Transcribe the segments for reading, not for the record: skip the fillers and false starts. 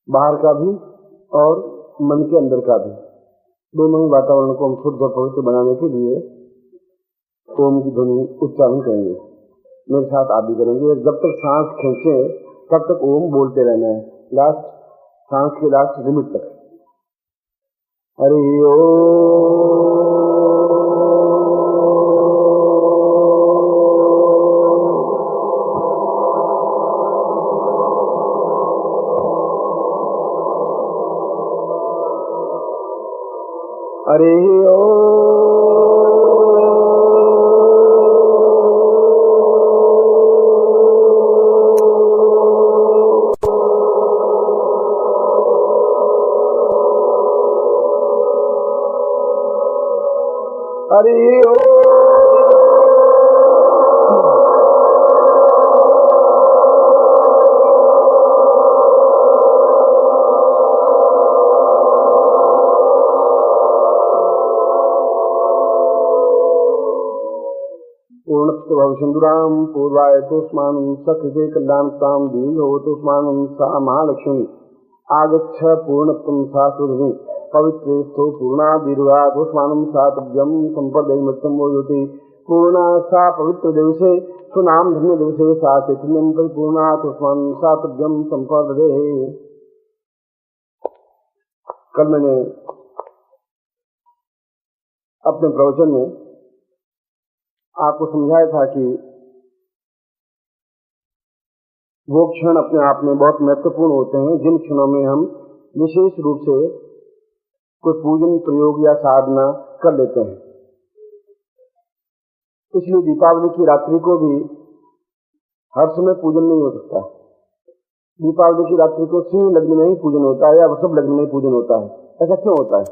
बाहर का भी और मन के अंदर का भी, दोनों ही वातावरण को हम शुद्ध और पवित्र बनाने के लिए ओम की ध्वनि उच्चारण करेंगे। मेरे साथ आप भी करेंगे। जब तक सांस खींचे तब तक ओम बोलते रहना है, लास्ट सांस के लास्ट लिमिट तक। हरि ओम। हरि ओम। हरि ओम। पूर्णत्वभवशंदुराम पूर्वाय तोस्मान् सकृते कल्याणतां दीर्घवतोस्मान् सा महालक्ष्मी आगच्छ पूर्णत्वं सा सुरभि पवित्रेस्थो पूर्णादीर्घातोस्मानं सा तव्यं संपदयमृतं मोदति पूर्णा सा पवित्र दिवसे सुनाम धन्य दिवसे सा चैतन्यं परिपूर्णातोस्मानं सा तव्यं संपदे। कल मैंने अपने प्रवचन में आपको समझाया था कि वो क्षण अपने आप में बहुत महत्वपूर्ण होते हैं जिन क्षणों में हम विशेष रूप से कोई पूजन प्रयोग या साधना कर लेते हैं। इसलिए दीपावली की रात्रि को भी हर समय पूजन नहीं हो सकता। दीपावली की रात्रि को सिंह लग्न में ही पूजन होता है या वृषभ लग्न में ही पूजन होता है। ऐसा क्यों होता है?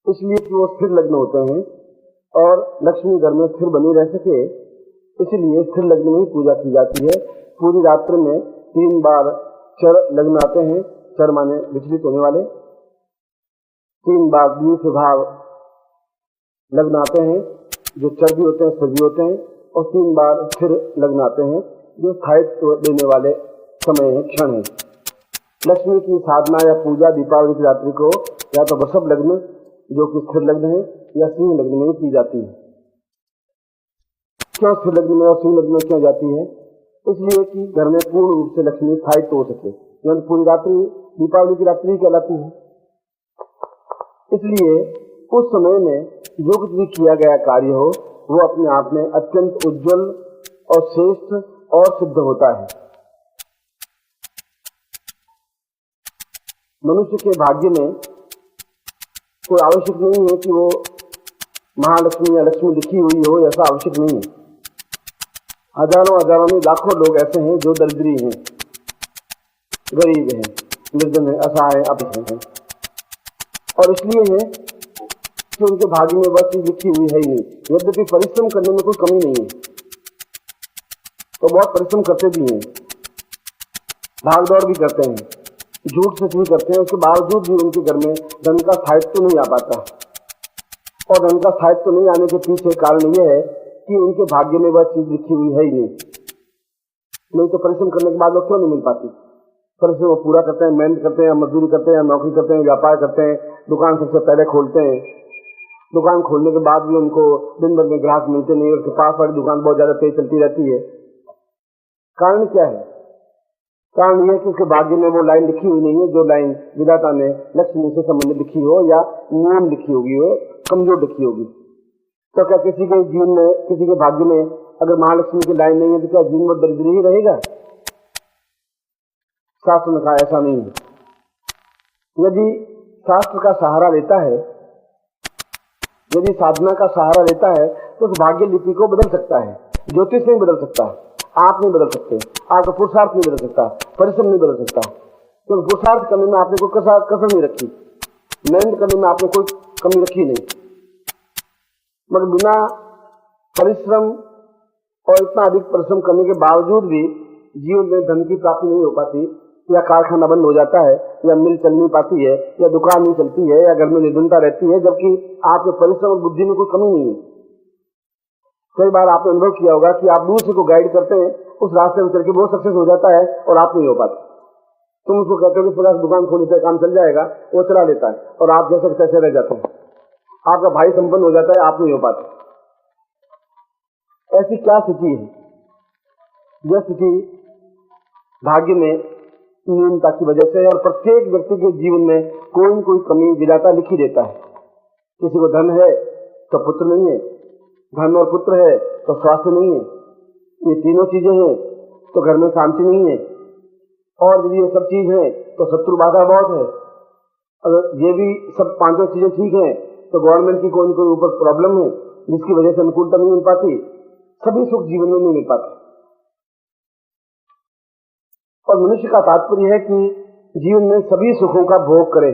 इसलिए कि वो स्थिर लग्न होते हैं और लक्ष्मी घर में स्थिर बनी रह सके, इसलिए स्थिर लग्न में ही पूजा की जाती है। पूरी रात्रि में 3 बार चर लग्न आते हैं, चर माने विचलित होने वाले। 3 बार द्विस्वभाव लग्न आते हैं जो चर भी होते हैं, स्थिर भी होते हैं, और 3 बार स्थिर लग्न आते हैं जो स्थायित्व देने वाले समय है, क्षण है। लक्ष्मी की साधना या पूजा दीपावली की रात्रि को या तो वृषभ लग्न जो कि स्थिर लग्न है या सिंह लग्न में की जाती है। क्यों स्थिर लग्न में और सिंह लग्न में क्यों जाती है? इसलिए कि घर में पूर्ण रूप से लक्ष्मी स्थायित्व हो सके। यानी पूरी रात्रि दीपावली की रात्रि कहलाती है। इसलिए उस समय में जो कुछ भी किया गया कार्य हो वो अपने आप में अत्यंत उज्जवल और श्रेष्ठ और सिद्ध होता है। मनुष्य के भाग्य में कोई आवश्यक नहीं है कि वो महालक्ष्मी या लक्ष्मी लिखी हुई हो, ऐसा आवश्यक नहीं है। हजारों नहीं लाखों लोग ऐसे हैं जो दरिद्री हैं, गरीब हैं, निर्धन हैं, असहाय हैं, और इसलिए है कि उनके भाग्य में वह चीज लिखी हुई है ही नहीं। यद्यपि परिश्रम करने में कोई कमी नहीं है, तो बहुत परिश्रम करते भी हैं, भाग दौड़ भी करते हैं, झूठ सच भी करते हैं, उसके बावजूद भी उनके घर में धन का स्थायित्व नहीं आ पाता। और धन का स्थायित्व नहीं आने के पीछे कारण यह है कि उनके भाग्य में वह चीज लिखी हुई है ही नहीं तो परिश्रम करने के बाद वो क्यों नहीं मिल पाती। परिश्रम वो पूरा करते हैं, मेहनत करते हैं, मजदूरी करते हैं, नौकरी करते हैं, व्यापार करते हैं, दुकान सबसे पहले खोलते हैं। दुकान खोलने के बाद भी उनको दिन भर में ग्राहक मिलते नहीं, उसके पास वाली दुकान बहुत ज्यादा तेज चलती रहती है। कारण क्या है? कारण यह कि उसके भाग्य में वो लाइन लिखी हुई नहीं है जो लाइन विधाता ने लक्ष्मी से संबंधित लिखी हो या नियम लिखी होगी, वो कमजोर लिखी होगी। तो क्या किसी के जीवन में, किसी के भाग्य में अगर महालक्ष्मी की लाइन नहीं है तो क्या जीवन में दरिद्र ही रहेगा? शास्त्र ने कहा ऐसा नहीं है। यदि शास्त्र का सहारा लेता है, यदि साधना का सहारा लेता है तो उस भाग्य लिपि को बदल सकता है। ज्योतिष नहीं बदल सकता, आप नहीं बदल सकते, आपका पुरुषार्थ नहीं बदल सकता, परिश्रम नहीं बदल सकता। क्योंकि पुरुषार्थ करने में आपने कोई कसर नहीं रखी, मेहनत करने में आपने कोई कमी रखी नहीं, मगर बिना परिश्रम और इतना अधिक परिश्रम करने के बावजूद भी जीवन में धन की प्राप्ति नहीं हो पाती, या कारखाना बंद हो जाता है, या मिल चल नहीं पाती है, या दुकान नहीं चलती है, या घर में निर्धनता रहती है, जबकि आपके परिश्रम और बुद्धि में कोई कमी नहीं है। कई बार आपने अनुभव किया होगा कि आप दूसरे को गाइड करते हैं, उस रास्ते में चल के वो सक्सेस हो जाता है और आप नहीं हो पाते। तुम उसको कहते हो कि प्रकाश दुकान खोली से काम चल जाएगा, वो चला लेता है और आप जैसे तैसे रह जाते हैं। आपका भाई संपन्न हो जाता है, आप नहीं हो पाते। ऐसी क्या स्थिति है? यह स्थिति भाग्य में न्यूनता की वजह से, और प्रत्येक व्यक्ति के जीवन में कोई न कोई कमी विधाता लिखी देता है। किसी को धन है तो पुत्र नहीं है, धन और पुत्र है तो स्वास्थ्य नहीं है, ये तीनों चीजें हैं तो घर में शांति नहीं है, और यदि ये सब चीज है तो शत्रु बाधा बहुत है। अगर ये भी सब पांचों चीजें ठीक हैं तो गवर्नमेंट की कोई न कोई ऊपर प्रॉब्लम है जिसकी वजह से अनुकूलता नहीं मिल पाती, सभी सुख जीवन में नहीं मिल पाते। और मनुष्य का तात्पर्य है कि जीवन में सभी सुखों का भोग करे,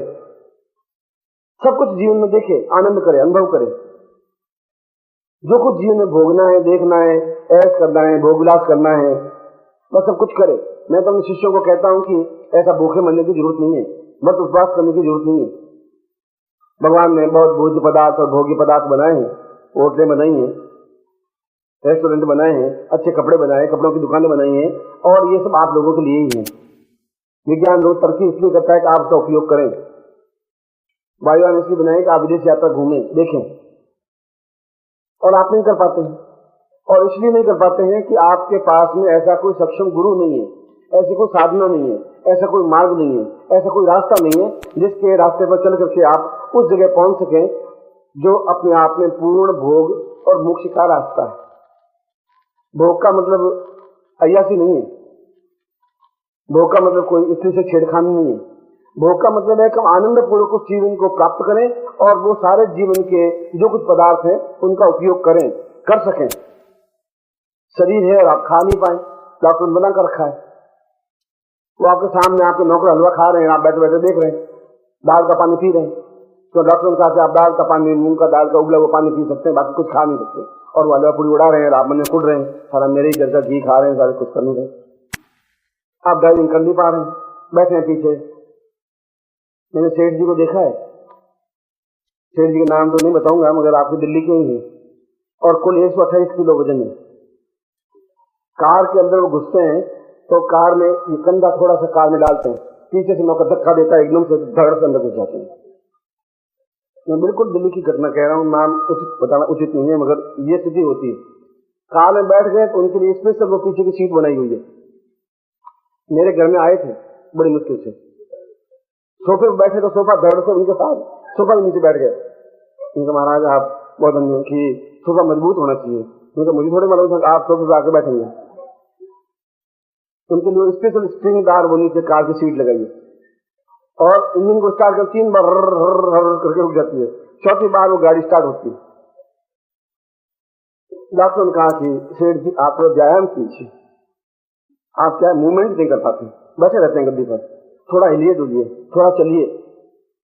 सब कुछ जीवन में देखे, आनंद करे, अनुभव करे। जो कुछ जीवन में भोगना है, देखना है, ऐश करना है, भोग विलास करना है, बस सब कुछ करे। मैं तो अपने शिष्यों को कहता हूं कि ऐसा भूखे मरने की जरूरत नहीं है, व्रत उपवास करने की जरूरत नहीं है। भगवान ने बहुत भोज्य पदार्थ और भोग्य पदार्थ बनाए हैं, होटलें बनाई हैं, रेस्टोरेंट बनाए हैं, अच्छे कपड़े बनाए, कपड़ों की दुकानें बनाई हैं, और ये सब आप लोगों के लिए ही है। विज्ञान रोज तरक्की इसलिए करता है कि आप उसका उपयोग करें। वायुयान इसलिए बनाए कि आप विदेश यात्रा घूमें, देखें, और आप नहीं कर पाते हैं। और इसलिए नहीं कर पाते हैं कि आपके पास में ऐसा कोई सक्षम गुरु नहीं है, ऐसी कोई साधना नहीं है, ऐसा कोई मार्ग नहीं है, ऐसा कोई रास्ता नहीं है जिसके रास्ते पर चल करके आप उस जगह पहुंच सकें जो अपने आप में पूर्ण भोग और मोक्ष का रास्ता है। भोग का मतलब अय्यासी नहीं है, भोग का मतलब कोई स्त्री से छेड़खानी नहीं है। भोग का मतलब है कि हम आनंद पूर्वक उस जीवन को प्राप्त करें और वो सारे जीवन के जो कुछ पदार्थ हैं उनका उपयोग करें, कर सकें। शरीर है और आप खा नहीं पाए, डॉक्टर ने बना कर रखा है, वो आपके सामने आपके नौकर हलवा खा रहे हैं, आप बैठे बैठे देख रहे हैं, दाल का पानी पी रहे हैं, तो डॉक्टर ने कहा कि आप दाल का पानी, मूंग का दाल का उबला वो पानी पी सकते हैं, बाकी कुछ खा नहीं सकते। और वो हलवा पूरी उड़ा रहे हैं, आप मन में कुड़ रहे हैं, सारा मेरे ही घर का घी खा रहे हैं, सारे कुछ कर नहीं रहे, आप ड्राइविंग कर नहीं पा रहे हैं, बैठे हैं पीछे। मैंने सेठ जी को देखा है, सेठ जी के नाम तो नहीं बताऊंगा मगर आपकी दिल्ली के ही है, और कुल 128 किलो वजन है। कार के अंदर वो घुसते हैं तो कार में ये कंधा थोड़ा सा कार में डालते हैं, पीछे से नौकर धक्का देता है, एकदम से धड़ से अंदर घुस जाते हैं। मैं बिल्कुल दिल्ली की घटना कह रहा हूँ, नाम उचित बताना उचित नहीं है, मगर ये स्थिति होती है। कार में बैठ गए तो उनके लिए स्पेशल वो पीछे की सीट बनाई हुई है। मेरे घर में आए थे बड़ी मुश्किल से, सोफे पर बैठे तो सोफा धड़ से उनके साथ सोफा के नीचे बैठ गए। उनका महाराज आप बहुत धन्यवाद कि सोफा मजबूत होना चाहिए, उनका मुझे थोड़े मालूम था आप सोफे पर आके बैठेंगे। उनके लिए स्पेशल स्प्रिंगदार वो नीचे कार की सीट लगाई है, और इंजन को स्टार्ट कर 3 बार हर करके रुक जाती है, चौथी बार वो गाड़ी स्टार्ट होती है। डॉक्टर ने कहा कि सेठ जी आप थोड़ा व्यायाम कीजिए, आप क्या मूवमेंट नहीं कर पाते, बैठे रहते हैं गद्दी पर, थोड़ा हिलिए डुलिए, थोड़ा चलिए,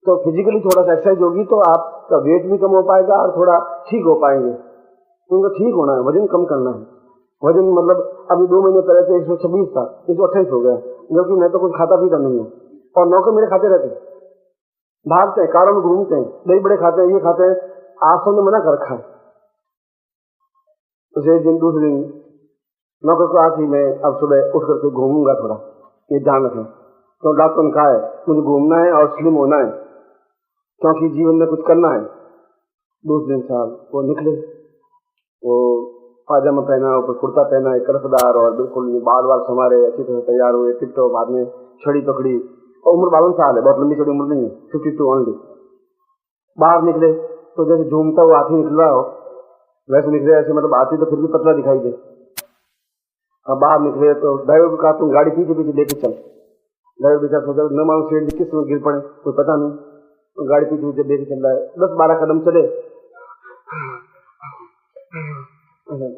तो फिजिकली थोड़ा सा एक्सरसाइज होगी तो आपका वेट भी कम हो पाएगा और थोड़ा ठीक हो पाएंगे। उनको ठीक होना है, वजन कम करना है। वजन मतलब अभी 2 महीने पहले तो 126 था, 128 हो गया, जबकि मैं तो कुछ खाता पीता नहीं हूँ, और नौकर मेरे खाते रहते, भागते हैं, कारों में घूमते हैं, दही बड़े खाते हैं, ये खाते हैं, आप सबने मना कर रखा है। तो एक दिन दूसरे दिन नौकर को आज ही मैं अब सुबह उठ करके घूमूंगा, थोड़ा ये ध्यान रखें। तो डॉक्टर ने कहा है मुझे घूमना है और स्लिम होना है क्योंकि जीवन में कुछ करना है। दूसरे दिन साहब वो निकले, वो पाजामा पहना, ऊपर कुर्ता पहना, एक करफदार, और बिल्कुल बाल बाल संवारे, अच्छी तरह तैयार हुए, टिकटॉप, हाथ में छड़ी पकड़ी, और उम्र 52 साल है, बहुत लंबी छोटी उम्र नहीं है, 52 ओनली। बाहर निकले तो जैसे झूमता हुआ हाथी निकल रहा हो वैसे निकले, ऐसे मतलब हाथी तो फिर भी पतला दिखाई दे। अब बाहर निकले तो ड्राइवर को कहा तुम गाड़ी पीछे पीछे लेके चल। ड्राइवर बेचारा सोचा न मालूम सेठ जी किस समय गिर पड़े, कोई पता नहीं, तो गाड़ी पीछे पीछे लेके चल रहा है। 10-12 कदम चले,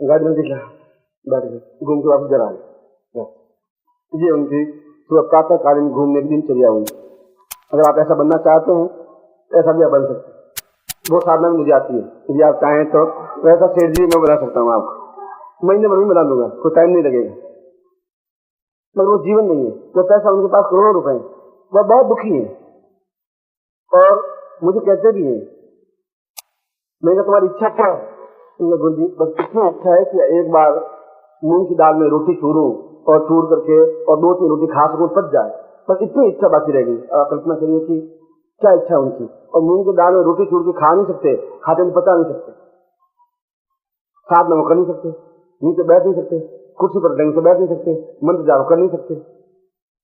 गाड़ी में दिखा, बैठ गए, घूम के वापस घर आ गए। ये उनकी सुबह प्रातःकालीन घूमने की दिनचर्या हुई। अगर आप ऐसा बनना चाहते हैं ऐसा भी आप बन सकते हैं, वो साधना में मुझे आती है। यदि आप चाहें तो वैसा सेठ जी मैं बना सकता हूँ, आपको महीने भर में बना दूंगा, कोई टाइम नहीं लगेगा। मगर वो जीवन नहीं है, वो पैसा उनके पास करोड़ों रुपए, वह बहुत दुखी है और मुझे कहते भी हैं, मैंने तुम्हारी इच्छा क्या है? गुरु जी बस इतना अच्छा है कि एक बार मूंग की दाल में रोटी चूरूं और चूर करके और 2-3 रोटी खा सकूं, पच जाए, पर इतनी इच्छा बाकी रह गई। आप कल्पना करिए कि क्या इच्छा उनकी, और मूंग की दाल में रोटी छोड़ के खा नहीं सकते, खाते में पचा नहीं सकते, साथ में वो कर नहीं सकते, नीचे बैठ नहीं सकते, कुर्सी पर ढंग से बैठ नहीं सकते, मंत्र जाप कर नहीं सकते।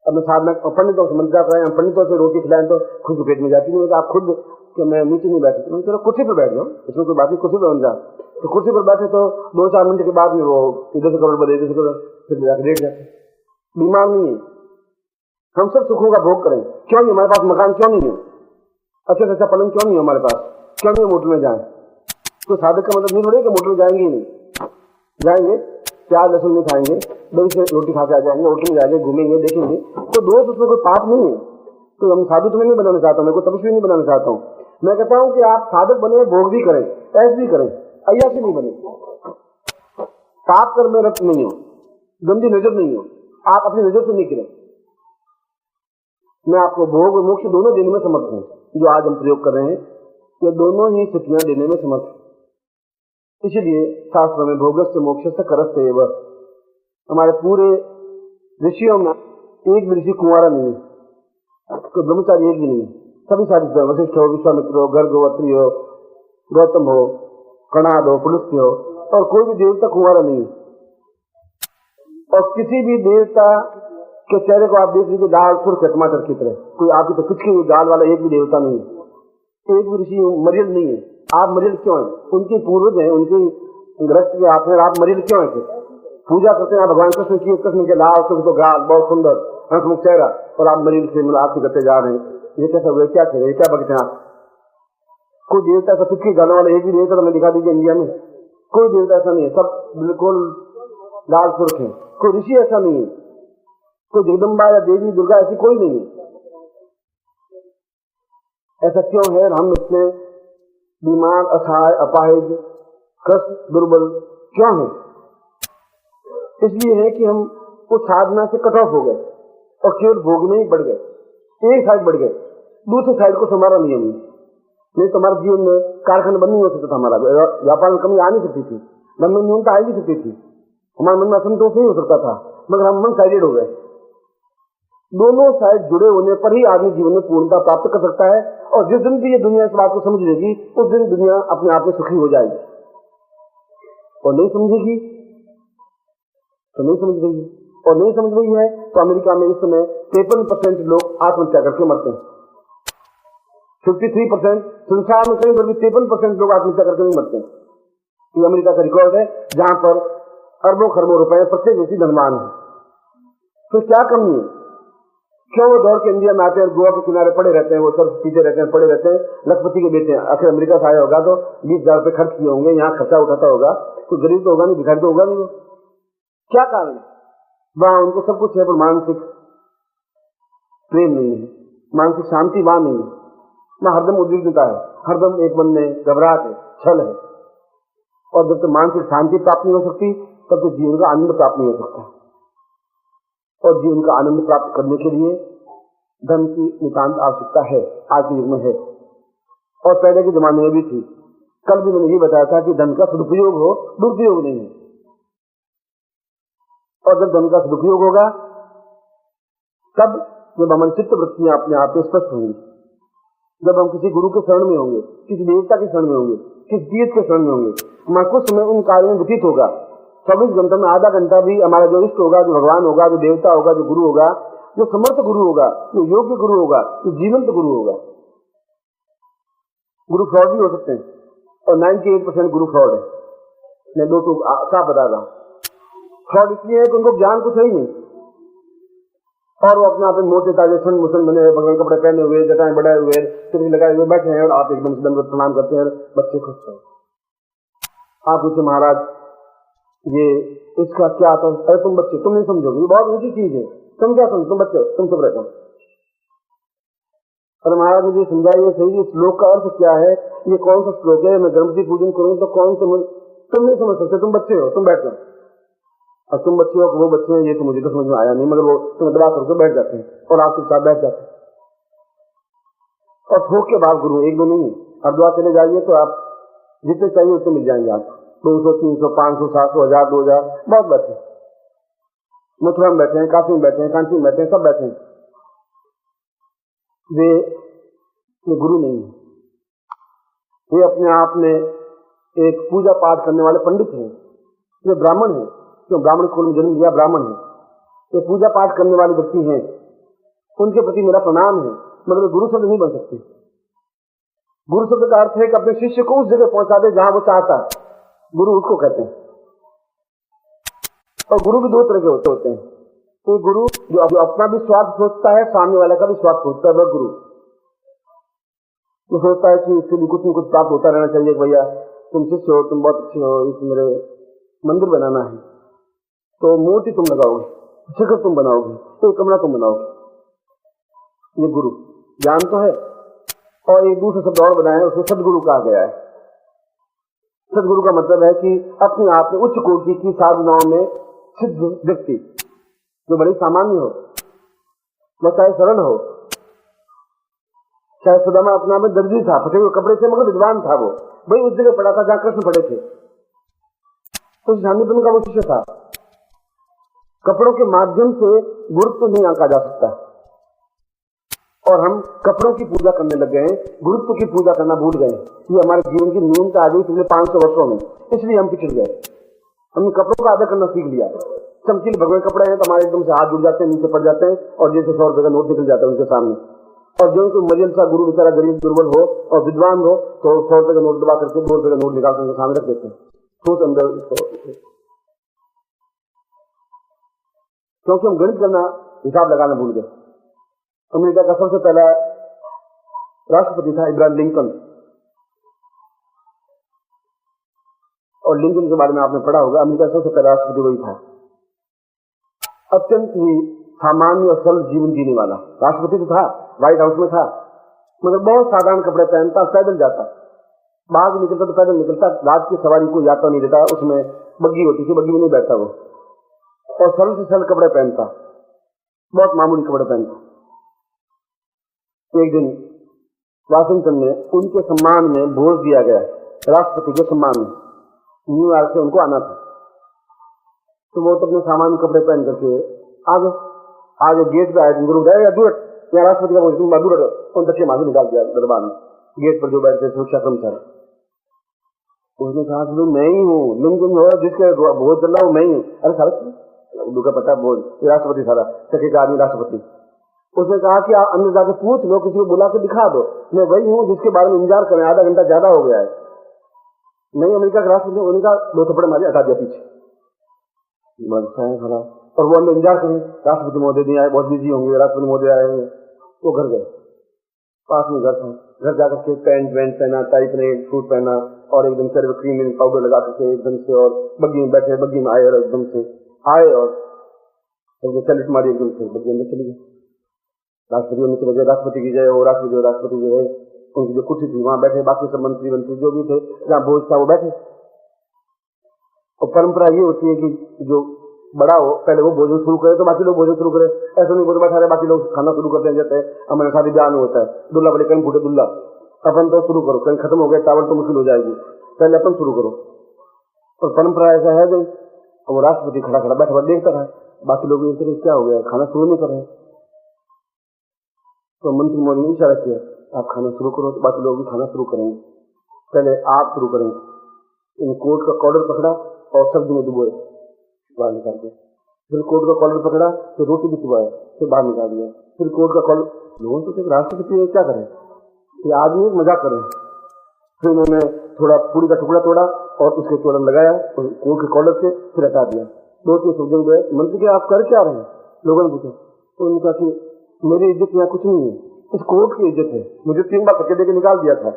अब मैं साथ में पंडितों से मंत्र जाप कराएं, पंडितों से रोटी खिलाएं तो खुद के पेट में जाती नहीं। आप खुद कि मैं नीचे नहीं बैठ सकता, चलो कुर्सी पर बैठ जाओ, इसमें कोई बात नहीं, कुर्सी पर बन जाओ। तो कुर्सी पर बैठे तो 2-4 मिनट के बाद में वो इधर से करोड़ बदे, इधर से करोड़, फिर जाकर लेट जाते। बीमार नहीं है, हम सब सुखों का भोग करें। क्यों नहीं हमारे पास मकान, क्यों नहीं है अच्छा से अच्छा पलंग, क्यों नहीं है हमारे पास, क्यों नहीं मोटर में जाए? तो साधक का मतलब नहीं थोड़ी कि मोटर में जाएंगे ही नहीं, जाएंगे प्याज लहसुन नहीं खाएंगे, दही से रोटी खा के आ जाएंगे, होटल में जाएंगे, घूमेंगे, देखेंगे, तो दोस्त उसमें कोई पाप नहीं है। तो हम साधु तुम्हें नहीं बनाना चाहता हूँ, मैं कोई तपस्वी नहीं बनाना चाहता हूँ। मैं कहता हूँ कि आप साधक बने, भोग भी करें, ऐश भी करें, अय्याशी नहीं बने, पाप कर में रत नहीं हो, गंदी नजर नहीं हो, आप अपनी नजर से नहीं गिरे। मैं आपको भोग और मोक्ष दोनों देने में समर्थ हूं। जो आज हम प्रयोग कर रहे हैं ये दोनों ही स्थितियां देने में समर्थ है। इसलिए शास्त्र में भोगस्य मोक्षस्य करस्य एव, हमारे पूरे ऋषियों में एक भी ऋषि कुंवारा नहीं है, तो ब्रह्मचारी एक भी नहीं है। सभी सारी वशिष्ठ हो, विश्वामित्र हो, गर्ग हो, अत्रि हो, गौतम हो, कणाद हो, पुलस्त्य हो, और कोई भी देवता कुंवारा नहीं है। और किसी भी देवता के चेहरे को आप देख लीजिए, लाल सुर्ख टमाटर की तरह, कोई आपकी तो कुछ की गाल वाला एक भी देवता नहीं है, एक भी ऋषि मर्याद नहीं है। आप मर्याद क्यों है? उनके पूर्वज हैं, उनके रक्त के आप हैं, आप मर्याद क्यों है? पूजा करते हैं आप भगवान कृष्ण की, कृष्ण के लाल सुर्ख तो गाल बहुत सुंदर हंसमुख चेहरा, और आप मर्याद से आपसे करते जा रहे हैं। ये कैसा हुआ? क्या कह रहे हैं? क्या बगते हैं आप? कोई देवता ऐसा कुछ की गालों वाला एक भी देवता हमें दिखा दीजिए इंडिया में, कोई देवता ऐसा नहीं है, सब बिल्कुल लाल सुर्ख है। कोई ऋषि ऐसा नहीं है, कोई जगदम्बा या देवी दुर्गा ऐसी कोई नहीं है। ऐसा क्यों है? हम इतने बीमार, असहाय, अपाहिज, कष्ट, दुर्बल क्यों है? इसलिए है कि हम उस साधना से कट ऑफ हो गए और केवल भोग में ही बढ़ गए, एक साइड बढ़ गए, दूसरी साइड को संभाला नहीं हमने। नहीं तो हमारे जीवन में कारखाना बंद नहीं हो सकता था, हमारा व्यापार में कमी आ नहीं सकती थी, मन में न्यूनता आ नहीं सकती थी, हमारे मन में असंतोष नहीं हो सकता था, मगर हम वन साइडेड हो गए। दोनों साइड जुड़े होने पर ही आदमी जीवन में पूर्णता प्राप्त कर सकता है। और जिस दिन भी ये दुनिया इस बात को समझ लेगी, उस दिन दुनिया अपने आप में सुखी हो जाएगी। और नहीं समझेगी तो नहीं समझ रही है, और नहीं समझ रही है तो अमेरिका में इस समय 53% लोग आत्महत्या करके मरते हैं। 53% संसार में कहीं पर भी 53% लोग आत्महत्या करके नहीं मरते हैं। ये अमेरिका का रिकॉर्ड है, जहां पर अरबों खरबों रुपए प्रत्येक व्यक्ति धनवान है। तो क्या कमी है? क्यों वो दौड़ के इंडिया में आते हैं, गोवा के किनारे पड़े रहते हैं, वो सब पीछे रहते हैं, पड़े रहते हैं, लखपति के बेटे हैं। आखिर अमेरिका से आया होगा तो 20,000 रुपए खर्च किए होंगे, यहाँ खर्चा उठाता होगा, कोई गरीब तो होगा नहीं, भिखारी तो होगा नहीं। वो क्या कारण है? वहां उनको सब कुछ है पर मानसिक प्रेम नहीं है, मानसिक शांति वहां नहीं है, वहां हरदम उद्विग्नता है, हरदम एक मन में घबराहट है, छल है। और जब तक मानसिक शांति प्राप्त नहीं हो सकती तब तक जीवन का आनंद प्राप्त नहीं हो सकता। और जीवन का आनंद प्राप्त करने के लिए धन की नितांत आवश्यकता है, आज के युग में है, और पहले के जमाने में भी थी। कल भी मैंने ये बताया था कि धन का सदुपयोग हो, दुरुपयोग नहीं है। और जब धन का सदुपयोग होगा तब जब हमारी चित्त वृत्तियां अपने आप में स्पष्ट होंगी, जब हम किसी गुरु के शरण में होंगे, किसी देवता के शरण में होंगे, किसी तीर्थ के शरण में होंगे, हमारा कुछ समय उन कार्यों में व्यतीत होगा। 24 घंटे में आधा घंटा भी हमारा जो इष्ट होगा, जो भगवान होगा, जो देवता होगा, जो गुरु होगा, जो समर्थ गुरु होगा, जो योग्य गुरु होगा, जो जीवंत गुरु होगा। गुरु फ्रॉड भी हो सकते हैं, और 98% गुरु फ्रॉड है। मैं दो तो साफ बता रहा हूं। फ्रॉड इसलिए है कि उनको ज्ञान कुछ है ही नहीं, और वो अपने आप में मोटे ताजे सन मुसन बने हुए, भगवान कपड़े पहने हुए, जटाएं बढ़ाए हुए, तिरंगे लगाए हुए बैठे हैं, और आप एकदम से दंडवत प्रणाम करते हैं, बच्चे खुश हैं। आप पूछे महाराज ये इसका क्या था? अरे तुम बच्चे, तुम नहीं समझोगे, ये बहुत ऊंची चीज है, तुम क्या समझो? तुम बच्चे, तुम चुप रहते हो। अरे महाराज मुझे समझाइए सही, श्लोक का अर्थ क्या है? ये कौन सा श्लोक है? मैं गणपति पूजन करूं तो कौन से? तुम नहीं समझ सकते, तुम बच्चे हो, तुम बैठ जाओ। अब तुम बच्चे हो, वो बच्चे हैं, ये तो मुझे तो समझ में आया नहीं, मगर वो तुम्हें दबा करके बैठ जाते हैं, और आपके साथ बैठ जाते हैं। और थोक के बाद गुरु एक दो नहीं है। हरिद्वार चले जाइए तो आप जितने चाहिए उतने मिल जाएंगे आपको, 200, 300, 500, 700, 1000, 2000, बहुत बैठे। मथुरा में बैठे हैं, काशी में बैठे हैं, कांची में बैठे हैं, सब बैठे हैं। वे गुरु नहीं है, वे अपने आप में एक पूजा पाठ करने वाले पंडित हैं, वे ब्राह्मण हैं, क्यों ब्राह्मण कुल में जन्म लिया, ब्राह्मण है, वे पूजा पाठ करने वाले व्यक्ति हैं, उनके प्रति मेरा प्रणाम है, मगर वे गुरु शब्द नहीं बन सकते। गुरु शब्द का अर्थ है कि अपने शिष्य को उस जगह पहुंचा दे जहां वो चाहता है, गुरु उसको कहते हैं। और गुरु भी दो तरह के होते हैं, तो गुरु जो अपना भी स्वार्थ सोचता है, सामने वाले का भी स्वार्थ सोचता है, वह गुरु। वो सोचता है कि इससे भी कुछ न कुछ प्राप्त होता रहना चाहिए, भैया तुम शिष्य हो, तुम बहुत अच्छे हो, इस मेरे मंदिर बनाना है तो मूर्ति तुम लगाओगे, शिखर तुम बनाओगे, तो कमरा तुम बनाओगे, ये गुरु ज्ञान तो है। और एक दूसरे शब्द और बनाए, उसको सदगुरु कहा गया है। सदगुरु का मतलब है कि अपने आप में उच्च कोटि की साधनाओं में सिद्ध व्यक्ति, जो बड़ी सामान्य हो, वह चाहे सरल हो, चाहे सुदामा अपना में दर्जी था, फटे हुए कपड़े से, मगर विद्वान था, वो भाई उस जगह पढ़ा था जहां कृष्ण पढ़े थे, उस झांडीपन का वो शिष्य था। कपड़ों के माध्यम से गुरुत्व नहीं आंका जा सकता, और हम कपड़ों की पूजा करने लग गए, गुरुत्व की पूजा करना भूल गए। ये हमारे जीवन की न्यूनता आ गई पिछले 500 वर्षों में, इसलिए हम पिछड़ गए। हमने कपड़ों का आदर करना सीख लिया। चमकीले भगवे कपड़े हैं तो हमारे एकदम से हाथ जुड़ जाते हैं, नीचे पड़ जाते हैं, और जैसे 100 रुपए का नोट निकल जाता है उनके सामने। और जो कोई मरियम सा गुरु बेचारा गरीब दुर्बल हो और विद्वान हो तो 100 रुपए का नोट दबा करके 2 रुपए का नोट निकाल कर सामने रख देते हैं, सोच अंदर, क्योंकि हम गणित करना, हिसाब लगाना भूल गए। अमेरिका का सबसे पहला राष्ट्रपति था इब्राहिम लिंकन, और लिंकन के बारे में आपने पढ़ा होगा, अमेरिका का सबसे पहला राष्ट्रपति वही था। अत्यंत ही सामान्य और सरल जीवन जीने वाला राष्ट्रपति तो था, व्हाइट हाउस में था, मगर बहुत साधारण कपड़े पहनता, पैदल जाता, बाहर भी निकलता तो पैदल निकलता, रात की सवारी को यात्रा नहीं देता, उसमें बग्गी होती थी, बग्गी में नहीं बैठता वो, और सरल से सरल कपड़े पहनता, बहुत मामूली कपड़े पहनता। एक दिन वाशिंगटन में उनके सम्मान में भोज दिया गया, राष्ट्रपति के सम्मान में, न्यूयॉर्क से उनको आना था, तो वो तो अपने सामान्य कपड़े पहन करके आगे गेट पे आए, गुरु गए दूर, यहाँ राष्ट्रपति का भोज, दूर उन तक माफी निकाल दिया दरबार में, गेट पर जो बैठते सुरक्षा कर्मचारी। उसने कहा कि मैं ही हूँ, लिंकन हो जिसके भोज चल रहा हूँ मैं ही हूँ। अरे सारा उर्दू का पता भोज, राष्ट्रपति सारा टके का आदमी राष्ट्रपति। उसने कहा कि आप अंदर जाके पूछ लो, किसी को बुला के दिखा दो, मैं वही हूँ जिसके बारे में इंतजार करें, आधा घंटा ज्यादा हो गया है। नहीं अमेरिका के राष्ट्रपति, उनका 2 थप्पड़ मारे, हटा दिया पीछे, खड़ा, और वो अंदर इंतजार करें, राष्ट्रपति महोदय नहीं आए, बहुत बिजी होंगे, राष्ट्रपति महोदय आएंगे। वो घर गए, पास में घर था, घर जाकर के पैंट वैंट पहना, टाई पहने, सूट पहना, और एकदम से क्रीम पाउडर लगा करके एकदम से, और बग्गी में बैठे, बग्गी में आए, और एकदम से आए और सैल्यूट मारी, एकदम से बग्गी अंदर चली गई। राष्ट्रपति अंदर चले गए, राष्ट्रपति की जय हो, राष्ट्रपति जो है, उनकी जो कुर्सी थी वहां बैठे, बाकी सब मंत्री जो भी थे, जहाँ भोज था वो बैठे। और परंपरा ये होती है कि जो बड़ा हो पहले वो भोजन शुरू करे तो बाकी लोग भोजन शुरू करें, ऐसा नहीं भोजन बैठा रहे बाकी लोग खाना शुरू करते हैं। जैसे हमारे शादी ब्याह में होता है, दुल्ला बड़े कहीं फूटे दुल्ला, अपन तो शुरू करो, कहीं खत्म हो गया चावल तो मुश्किल हो जाएगी, पहले अपन शुरू करो। और परंपरा ऐसा है गई। और वो राष्ट्रपति खड़ा खड़ा बैठा देखता रहा, बाकी लोग क्या हो गया, खाना शुरू नहीं कर रहे। तो मंत्री मोदी ने इशारा किया, आप खाना शुरू करो, तो बाकी लोग भी खाना शुरू करेंगे, पहले आप शुरू करेंगे। इन कोट का कॉलर पकड़ा और सब्जी में डुबोए, बाहर निकाल दिया। फिर कोट का कॉलर पकड़ा तो रोटी भी चुबाया, फिर बाहर निकाल दिया। फिर कोट का कॉलर, लोगों को राष्ट्रपति क्या करें, ये आदमी मजाक करें। फिर उन्होंने थोड़ा पूरी का टुकड़ा तोड़ा और उसके तोड़न लगाया और कोट के कॉलर से फिर हटा दिया। 2-3 सब्जी गए, मंत्री के आप कर क्या रहे हैं, लोगों ने पूछा। तो उन्होंने कहा कि मेरी इज्जत यहाँ कुछ नहीं है, इस कोट की इज्जत है, मुझे 3 बार धक्के देके निकाल दिया था,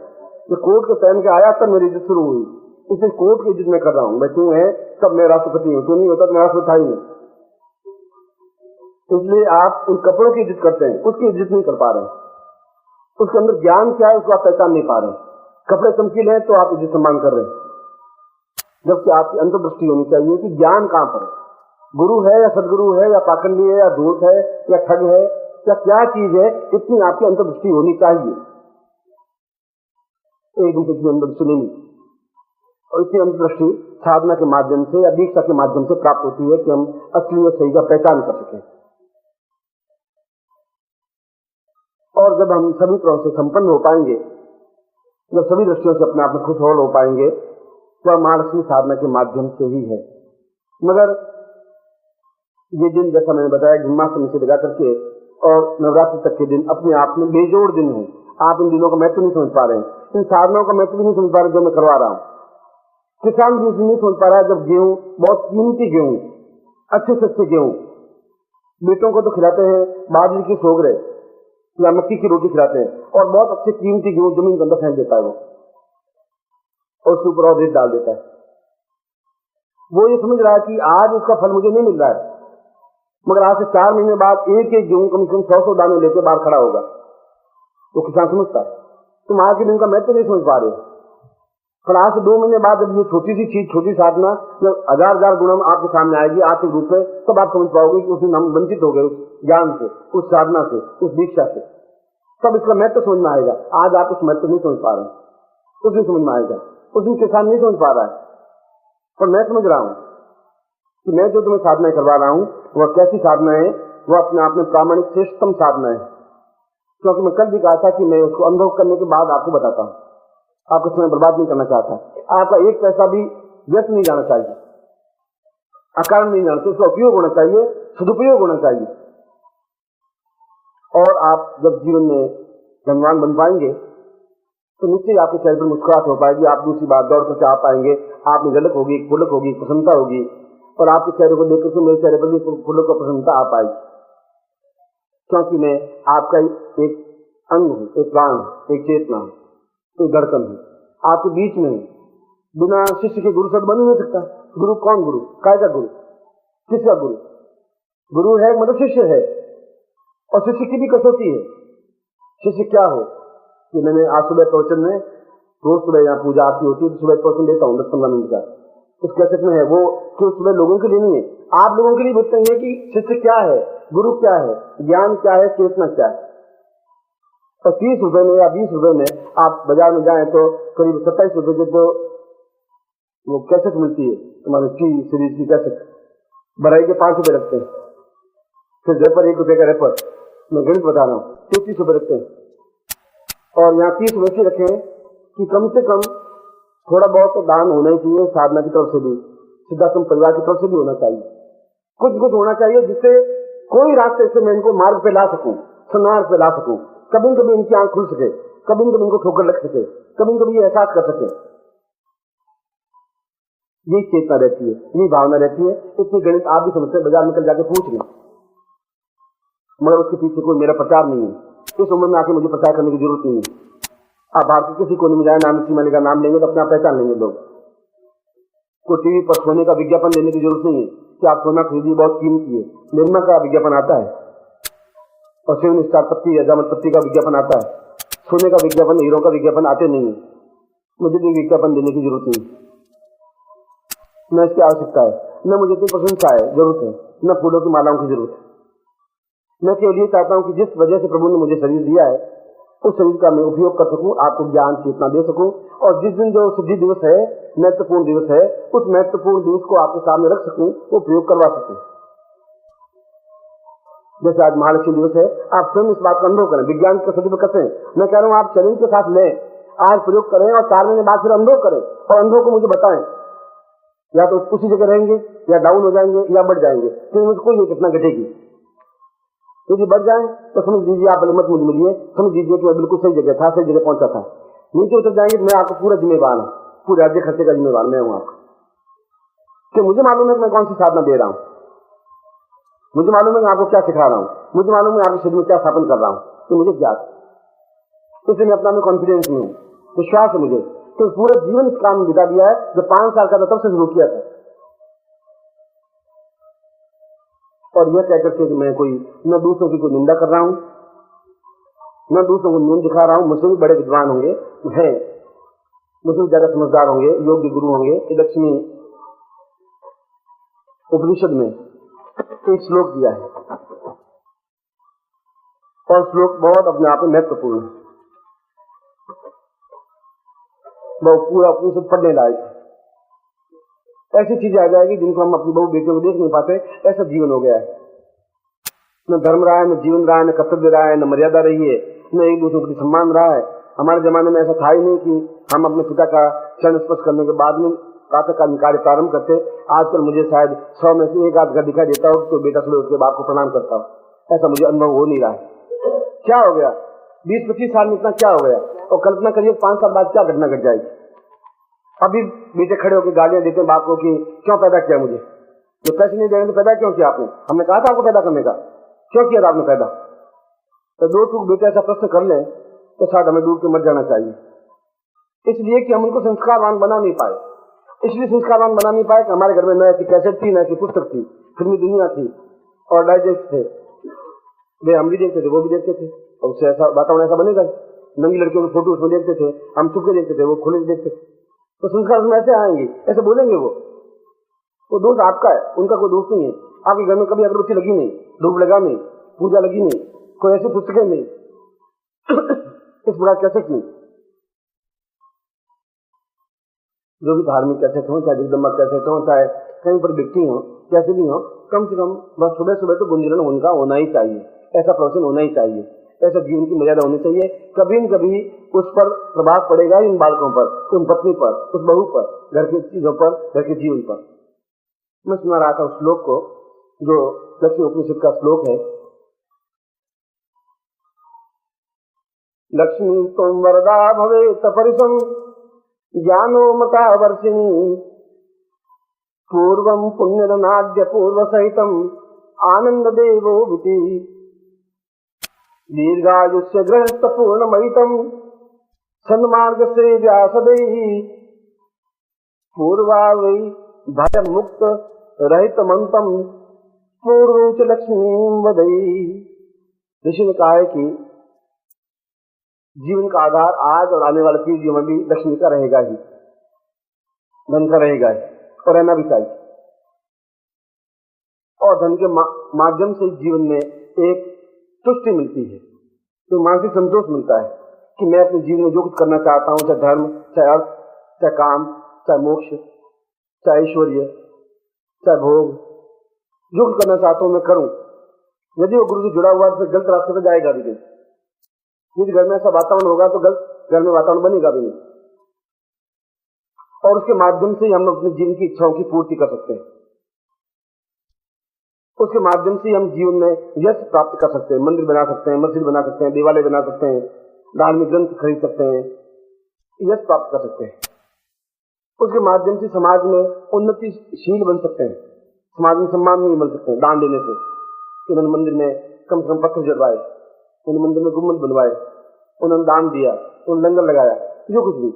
जो कोट के पहन के आया तब मेरी इज्जत शुरू हुई, इसे कोर्ट की इज्जत में कर रहा हूं। मैं तू है तब मैं राष्ट्रपति हूं, तू नहीं होता तो मैं राष्ट्रपति था ही नहीं। इसलिए आप उन कपड़ों की इज्जत करते हैं, उसकी इज्जत नहीं कर पा रहे, उसके अंदर ज्ञान क्या है उसको आप पहचान नहीं पा रहे। कपड़े चमकीले हैं तो आप इज्जत सम्मान कर रहे हैं, जबकि आपकी अंतर्दृष्टि होनी चाहिए कि ज्ञान कहां पर है, गुरु है या सदगुरु है या पाखंडी है या धूर्त है या ठग है या क्या चीज है, इतनी आपकी अंतर्दृष्टि होनी चाहिए। एकदम से इतनी अंतर्दृष्टि नहीं, और इतनी अंतर्दृष्टि साधना के माध्यम से या दीक्षा के माध्यम से प्राप्त होती है कि हम असली और सही का पहचान कर सकें। और जब हम सभी तरह से संपन्न हो पाएंगे, जब सभी दृष्टियों से अपने आप में खुशहाल हो पाएंगे, तो महालक्ष्मी साधना के माध्यम से ही है। मगर ये दिन, जैसा मैंने बताया, जन्माष्टमी से लगा करके और नवरात्रि तक के दिन अपने आप में बेजोड़ दिन है। आप इन दिनों का महत्व नहीं समझ पा रहे हैं, इन साधनाओं का महत्व भी नहीं समझ पा रहे जो मैं करवा रहा हूँ। किसान भी नहीं समझ पा रहा है, जब गेहूं, बहुत कीमती गेहूं, अच्छे से अच्छे गेहूं, बेटों को तो खिलाते हैं बाजरे की सोगरे या मक्की की रोटी खिलाते हैं, और बहुत अच्छे कीमती गेहूं जमीन के अंदर फेंक देता है वो, और उसके ऊपर और रेत डाल देता है। वो ये समझ रहा है कि आज उसका फल मुझे नहीं मिल रहा है, मगर आज से 4 महीने बाद एक एक गेहूं कम से कम 100 दाने लेकर बाहर खड़ा होगा। वो किसान समझता है। तुम आज के दिन का महत्व नहीं समझ पा रहे हो, पर आज से 2 महीने बाद जब ये छोटी सी चीज, छोटी साधना, जब हजार गुणम आपके सामने आएगी आर्थिक रूप में, तब आप समझ पाओगे कि उसमें हम वंचित हो गए उस ज्ञान से, उस साधना से, उस दीक्षा से। तब इसका महत्व समझ में आएगा। आज आप उस महत्व नहीं समझ पा रहे हैं, उस दिन समझ में आएगा। उस दिन किसान नहीं समझ पा रहा है, पर मैं समझ रहा हूं कि मैं जो तुम्हें साधनाएं करवा रहा हूं वह कैसी साधना है, वह अपने आप में प्रामाणिक श्रेष्ठतम साधना है। क्योंकि मैं कल भी कहा था कि मैं उसको अनुभव करने के बाद आपको बताता हूं। आपका समय बर्बाद नहीं करना चाहता, आपका एक पैसा भी व्यर्थ नहीं जाना चाहिए, अकारण नहीं जाना चाहिए, उसका उपयोग होना चाहिए, सदुपयोग होना चाहिए। और आप जब जीवन में धनवान बन पाएंगे तो निश्चय आपके चेहरे पर मुस्कुराहट हो पाएगी। आप दूसरी बात दौड़ करके आ पाएंगे, आप में झलक होगी, फुलक होगी, प्रसन्नता होगी, और आपके चेहरे को देख करके मेरे चेहरे पर भी फुलक और प्रसन्नता आ पाएगी। क्योंकि मैं आपका एक अंग हूं, एक प्राण, एक चेतना, एक धड़कन है, आपके बीच में। बिना शिष्य के गुरु सद बन नहीं सकता। गुरु कौन? गुरु काय का गुरु? किसका गुरु? गुरु है मतलब शिष्य है, और शिष्य की भी कसौटी है। शिष्य क्या हो कि मैंने आज सुबह प्रवचन में, रोज सुबह यहाँ पूजा आती होती है तो सुबह प्रवचन देता हूँ 10-15 मिनट का, उस कैसेट में है वो, कि सुबह लोगों के लिए नहीं है, आप लोगों के लिए बताएंगे कि शिष्य क्या है, गुरु क्या है, ज्ञान क्या है, चेतना क्या है। और 30 रुपए में या 20 रुपए में आप बाजार में जाएं तो करीब 27 रुपए की तो वो कैसेट मिलती है, तुम्हारे टी सीरीज की कैसेट। बराई के 5 रुपए रखते हैं, फिर रेपर 1 रुपए का रेपर, मैं गणित बता रहा हूँ, 33 रुपए रखते हैं। और यहाँ 30 रुपए रखे कि कम से कम थोड़ा बहुत तो दान होना ही चाहिए, साधना की तरफ से भी, सिद्धाश्रम परिवार की तरफ से भी होना चाहिए, कुछ होना चाहिए, जिससे कोई रास्ते से मैं इनको मार्ग पे ला सकूं, सन्मार्ग पे ला सकूं, कभी कभी इनकी आंख खुल सके, कभी कभी इनको ठोकर लग सके, कभी कभी ये एहसास कर सके। यही चेतना रहती है, यही भावना रहती है। इतनी गणित आप भी समझते हैं, बाजार में कल जाके पूछ लें, मगर उसके पीछे कोई मेरा प्रचार नहीं है। इस उम्र में आके मुझे प्रचार करने की जरूरत नहीं है। आप भारत के किसी कोने में जाए, नाम सीमा का नाम लेंगे तो अपना पहचान लेंगे लोग। कोई टीवी पर सोने का विज्ञापन देने की जरूरत नहीं है कि आप सोना खरीदिए, बहुत कीमती है। निर्मा का विज्ञापन आता है, और 7 स्टार पत्ती या जामत पत्ती का विज्ञापन आता है। सोने का विज्ञापन, हीरो का विज्ञापन आते नहीं है। मुझे भी विज्ञापन देने की जरूरत नहीं, न इसकी आवश्यकता है, न मुझे इतनी प्रशंसा है जरूरत है, न फूलों की मालाओं की जरूरत है। मैं केवल ये चाहता हूं कि जिस वजह से प्रभु ने मुझे शरीर दिया है, उस शरीर का मैं उपयोग कर सकूं, आपको ज्ञान चेतना दे सकूं, और जिस दिन जो सिद्धि दिवस है, महत्वपूर्ण दिवस है, उस महत्वपूर्ण दिवस को आपके सामने रख सकूं, वो प्रयोग करवा सकूं। जैसे आज महालक्ष्मी दिवस है, आप स्वयं इस बात का अनुभव करें, विज्ञान के सदुपयोग करें। मैं कह रहा हूं आप चैलेंज के साथ लें, आज प्रयोग करें, और 4 महीने बाद फिर अनुभव करें, और अनुभव को मुझे बताएं। या तो उसी जगह रहेंगे, या डाउन हो जाएंगे, या बढ़ जाएंगे, तो मुझको ये कितना घटेगी। यदि बढ़ जाए तो समझ लीजिए आप मत मुझे मिलिए, समझ लीजिए कि मैं बिल्कुल सही जगह था, सही जगह पहुंचा था। नीचे उतर जाएंगे तो मैं आपको पूरा जिम्मेवार हूं, पूरे राज्य खर्चे का जिम्मेवार मैं हूं आपका। कि मुझे मालूम है कि मैं कौन सी साधना दे रहा हूं, मुझे मालूम है मैं आपको क्या सिखा रहा हूं, मुझे मालूम है आपके शरीर में क्या स्थापन कर रहा हूं, तो मुझे ज्ञात। इसलिए मैं अपना में कॉन्फिडेंस में हूं, विश्वास है मुझे, तो पूरा जीवन इस काम में बिता दिया है। जो 5 साल का था तब से शुरू किया था। और यह कहकर के कि मैं कोई न दूसरों की कोई निंदा कर रहा हूं, न दूसरों को न्यून दिखा रहा हूं। मुझसे भी बड़े विद्वान होंगे, हैं, मुझसे भी ज्यादा समझदार होंगे, योग्य गुरु होंगे। लक्ष्मी उपनिषद में एक श्लोक दिया है, और श्लोक बहुत अपने आप में महत्वपूर्ण है, बहुत पूरा उपनिषद पढ़ने लायक है। ऐसी चीजें आ जाएगी जिनको हम अपनी बहू बेटियों को देख नहीं पाते। ऐसा जीवन हो गया है, न धर्म रहा है, न जीवन रहा है, न कर्तव्य रहा है, न मर्यादा रही है, में एक दूसरे को सम्मान रहा है। हमारे जमाने में ऐसा था ही नहीं कि हम अपने पिता का चरण स्पर्श करने के बाद में प्रातःकालीन कार्य प्रारंभ करते। आजकल मुझे शायद 100 में से एक आध घर दिखाई देता हो तो बेटा सुबह उसके बाप को प्रणाम करता हो। ऐसा मुझे अनुभव हो नहीं रहा है। क्या हो गया 20-25 साल में इतना क्या हो गया? और कल्पना करिए 5 साल बाद क्या घटना घट जाएगी। अभी बेटे खड़े होकर गालियां देते हैं बाप को कि क्यों पैदा किया मुझे, जो पैसे नहीं देंगे तो पैदा क्यों किया आपने? हमने कहा था आपको पैदा करने का, क्यों किया था आपने पैदा? तो दो टूक बेटे ऐसा प्रश्न कर लें तो शायद हमें डूब के मर जाना चाहिए, इसलिए कि हम उनको संस्कारवान बना नहीं पाए। इसलिए संस्कारवान बना नहीं पाए कि हमारे घर में न ऐसी कैसेट थी, न ऐसी पुस्तक थी, फिल्मी दुनिया थी और डाइजेस्ट थे। वे हम भी देखते थे, वो भी देखते थे, और उससे ऐसा वातावरण ऐसा बनेगा। नंगी लड़कियों के फोटो उसमें देखते थे, हम चुपके देखते थे, वो खुले देखते थे। तो संस्कार उसमें ऐसे आएंगे, ऐसे बोलेंगे। वो दोष आपका है, उनका कोई दोष नहीं है। आपके घर में कभी अगरबत्ती लगी नहीं, धूप लगा नहीं, पूजा लगी नहीं, कोई ऐसी पुस्तकें नहीं, इस बुरा कैसेट नहीं। जो भी धार्मिक कैसेट हो, चाहे जगदम्बा कैसेट हो, चाहे कहीं पर बिकती हो, कैसे भी हो, कम से कम बस सुबह सुबह तो गुंजन उनका होना ही चाहिए, ऐसा प्रवचन होना ही चाहिए, ऐसा जीवन की मर्यादा होनी चाहिए। कभी न कभी उस पर प्रभाव पड़ेगा, इन बालकों पर, उन पत्नी पर, उस बहू पर, घर की चीजों पर, घर के जीवन पर। मैं सुना रहा था उस श्लोक को जो लक्ष्मी उपनिषद का श्लोक है, लक्ष्मी तुम वरदा भवेत परिसम ज्ञानो मता वर्षिणी पूर्वम पुण्यनाद्य पूर्व सहितम आनंद देवो विति दीर्घायुष्य गृहस्थ पूर्णमयितम सन्मार्ग से व्यासदेहि पूर्वा वै भय मुक्त रहित मंतम पूर्वोच लक्ष्मी वदई। ऋषि ने कहा है कि जीवन का आधार आज और आने वाले पीढ़ियों में भी लक्ष्मी का रहेगा ही, धन का रहेगा ही, और रहना भी चाहिए। और धन के माध्यम से जीवन में एक तुष्टि मिलती है, तो मानसिक संतोष मिलता है कि मैं अपने जीवन में जो कुछ करना चाहता हूं, चाहे धर्म, चाहे अर्थ, चाहे काम, चाहे मोक्ष, चाहे ऐश्वर्य, चाहे भोग, जो कुछ करना चाहता हूं मैं करूं। यदि वो गुरु से जुड़ा हुआ है तो गलत रास्ते पर जाएगा भी नहीं। यदि घर में ऐसा वातावरण होगा तो गलत घर में वातावरण बनेगा भी नहीं, और उसके माध्यम से हम अपने जीवन की इच्छाओं की पूर्ति कर सकते हैं। उसके माध्यम से हम जीवन में यश प्राप्त कर सकते हैं, मंदिर बना सकते हैं, मस्जिद बना सकते हैं, देवालय बना सकते हैं, धार्मिक ग्रंथ खरीद सकते हैं, यश प्राप्त कर सकते हैं। उसके माध्यम से समाज में उन्नतिशील बन सकते हैं, समाज में सम्मान नहीं बन सकते हैं दान देने से। उन्होंने मंदिर में कम से कम पत्थर जड़वाए, उन्होंने मंदिर में गुम्बद बनवाए, उन्होंने दान दिया, उन्होंने लंगर लगाया, जो कुछ भी